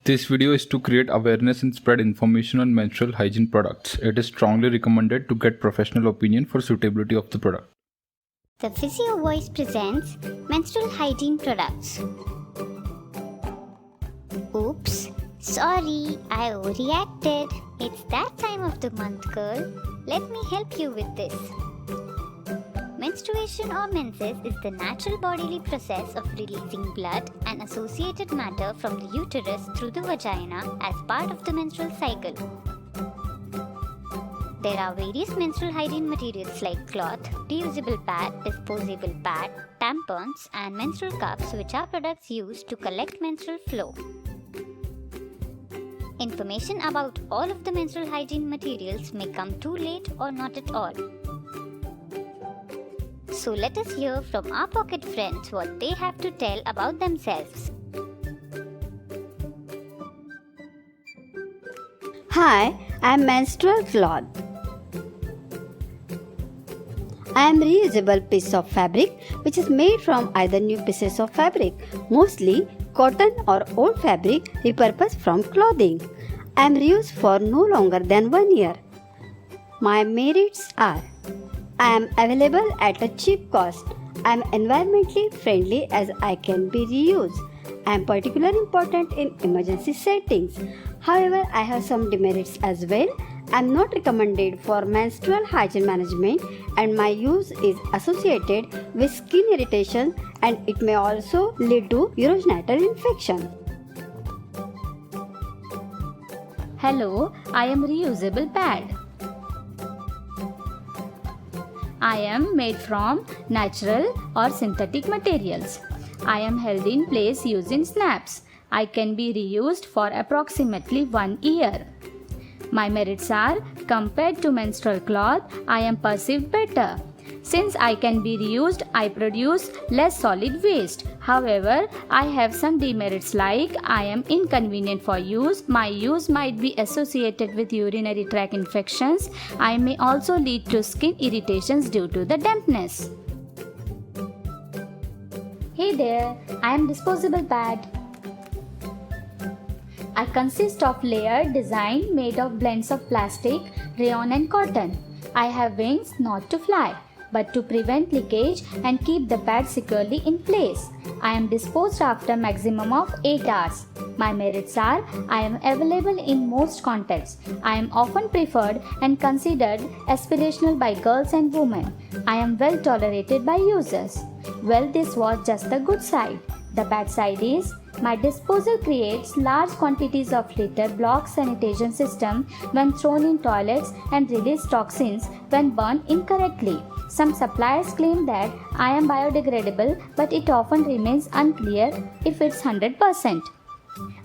This video is to create awareness and spread information on menstrual hygiene products. It is strongly recommended to get professional opinion for suitability of the product. The Physio Voice presents menstrual hygiene products. Oops, sorry, I overreacted. It's that time of the month, girl. Let me help you with this. Menstruation or menses is the natural bodily process of releasing blood and associated matter from the uterus through the vagina as part of the menstrual cycle. There are various menstrual hygiene materials like cloth, reusable pad, disposable pad, tampons, and menstrual cups, which are products used to collect menstrual flow. Information about all of the menstrual hygiene materials may come too late or not at all. So let us hear from our pocket friends what they have to tell about themselves. Hi, I am menstrual cloth. I am reusable piece of fabric which is made from either new pieces of fabric, mostly cotton or old fabric repurposed from clothing. I am reused for no longer than 1 year. My merits are: I am available at a cheap cost. I am environmentally friendly as I can be reused. I am particularly important in emergency settings. However, I have some demerits as well. I am not recommended for menstrual hygiene management and my use is associated with skin irritation and it may also lead to urogenital infection. Hello, I am reusable pad. I am made from natural or synthetic materials. I am held in place using snaps. I can be reused for approximately 1 year. My merits are: compared to menstrual cloth, I am perceived better. Since I can be reused, I produce less solid waste. However, I have some demerits like I am inconvenient for use, my use might be associated with urinary tract infections, I may also lead to skin irritations due to the dampness. Hey there, I am disposable pad. I consist of layered design made of blends of plastic, rayon and cotton. I have wings not to fly, but to prevent leakage and keep the pad securely in place. I am disposed after maximum of 8 hours. My merits are: I am available in most contexts. I am often preferred and considered aspirational by girls and women. I am well tolerated by users. Well, this was just the good side. The bad side is: my disposal creates large quantities of litter, blocks sanitation system when thrown in toilets and release toxins when burned incorrectly. Some suppliers claim that I am biodegradable, but it often remains unclear if it's 100%.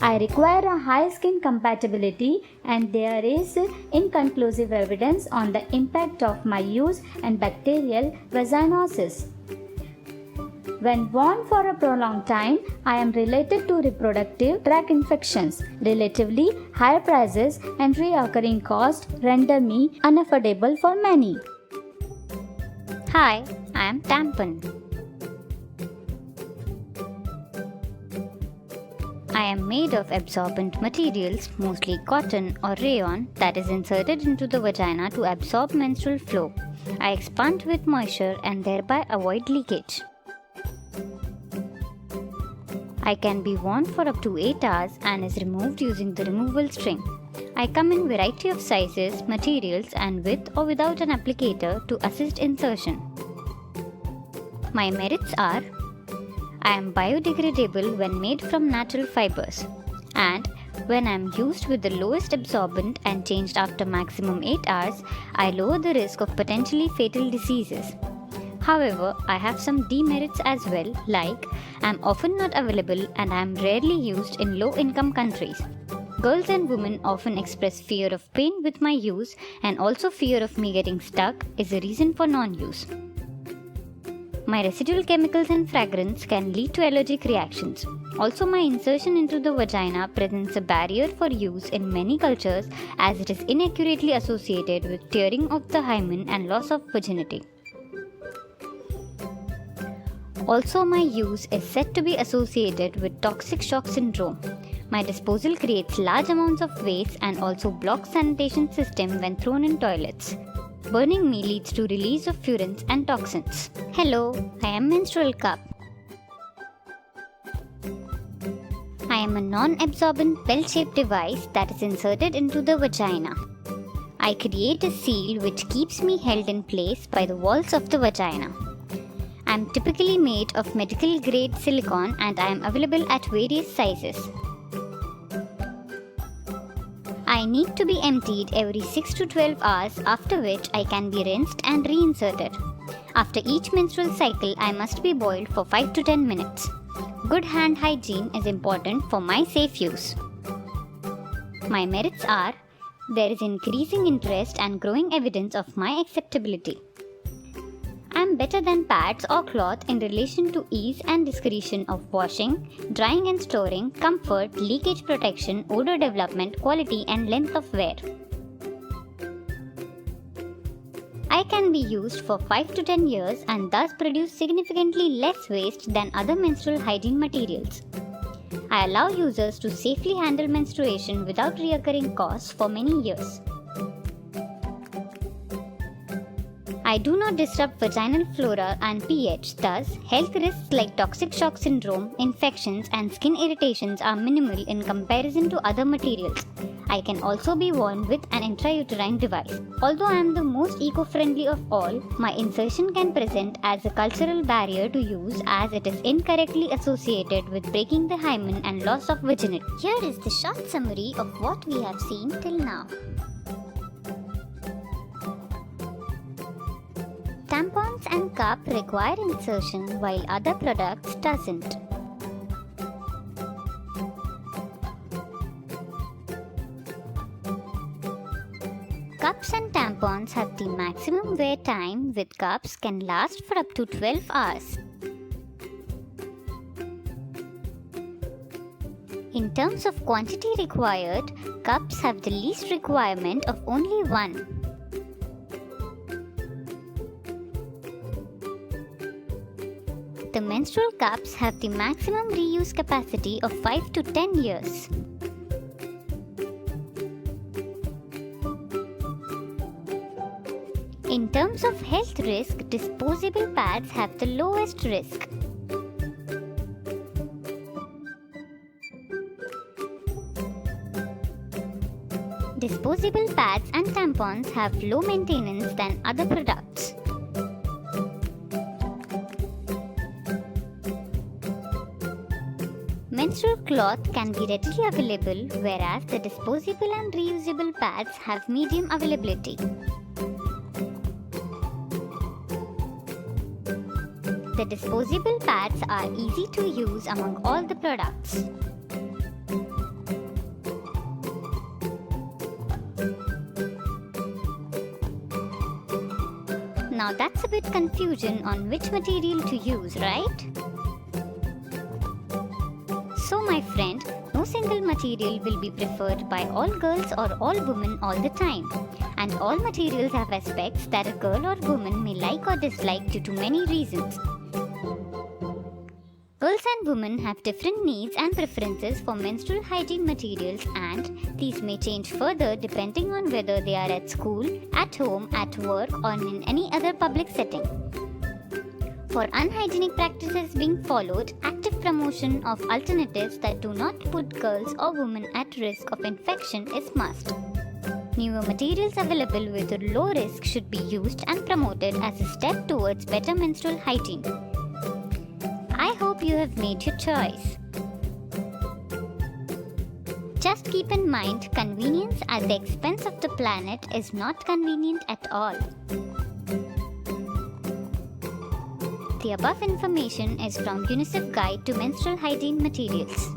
I require a high skin compatibility and there is inconclusive evidence on the impact of my use and bacterial vaginosis. When worn for a prolonged time, I am related to reproductive tract infections. Relatively higher prices and recurring costs render me unaffordable for many. Hi, I am tampon. I am made of absorbent materials, mostly cotton or rayon, that is inserted into the vagina to absorb menstrual flow. I expand with moisture and thereby avoid leakage. I can be worn for up to 8 hours and is removed using the removable string. I come in variety of sizes, materials and with or without an applicator to assist insertion. My merits are: I am biodegradable when made from natural fibers, and when I am used with the lowest absorbent and changed after maximum 8 hours, I lower the risk of potentially fatal diseases. However, I have some demerits as well, like I am often not available and I am rarely used in low-income countries. Girls and women often express fear of pain with my use, and also fear of me getting stuck is a reason for non-use. My residual chemicals and fragrance can lead to allergic reactions. Also, my insertion into the vagina presents a barrier for use in many cultures as it is inaccurately associated with tearing of the hymen and loss of virginity. Also, my use is said to be associated with toxic shock syndrome. My disposal creates large amounts of waste and also blocks sanitation system when thrown in toilets. Burning me leads to release of furans and toxins. Hello, I am Menstrual Cup. I am a non-absorbent bell-shaped device that is inserted into the vagina. I create a seal which keeps me held in place by the walls of the vagina. I am typically made of medical grade silicone and I am available at various sizes. I need to be emptied every 6 to 12 hours, after which I can be rinsed and reinserted. After each menstrual cycle, I must be boiled for 5 to 10 minutes. Good hand hygiene is important for my safe use. My merits are: there is increasing interest and growing evidence of my acceptability. I am better than pads or cloth in relation to ease and discretion of washing, drying and storing, comfort, leakage protection, odor development, quality and length of wear. I can be used for 5 to 10 years and thus produce significantly less waste than other menstrual hygiene materials. I allow users to safely handle menstruation without recurring costs for many years. I do not disrupt vaginal flora and pH, thus, health risks like toxic shock syndrome, infections, and skin irritations are minimal in comparison to other materials. I can also be worn with an intrauterine device. Although I am the most eco-friendly of all, my insertion can present as a cultural barrier to use as it is incorrectly associated with breaking the hymen and loss of virginity. Here is the short summary of what we have seen till now. Tampons and cup require insertion while other products doesn't. Cups and tampons have the maximum wear time, with cups can last for up to 12 hours. In terms of quantity required, cups have the least requirement of only one. The menstrual cups have the maximum reuse capacity of 5 to 10 years. In terms of health risk, disposable pads have the lowest risk. Disposable pads and tampons have low maintenance than other products. Menstrual cloth can be readily available, whereas the disposable and reusable pads have medium availability. The disposable pads are easy to use among all the products. Now that's a bit confusion on which material to use, right? So my friend, no single material will be preferred by all girls or all women all the time. And all materials have aspects that a girl or woman may like or dislike due to many reasons. Girls and women have different needs and preferences for menstrual hygiene materials, and these may change further depending on whether they are at school, at home, at work, or in any other public setting. For unhygienic practices being followed, active promotion of alternatives that do not put girls or women at risk of infection is must. Newer materials available with a low risk should be used and promoted as a step towards better menstrual hygiene. I hope you have made your choice. Just keep in mind, convenience at the expense of the planet is not convenient at all. The above information is from UNICEF Guide to Menstrual Hygiene Materials.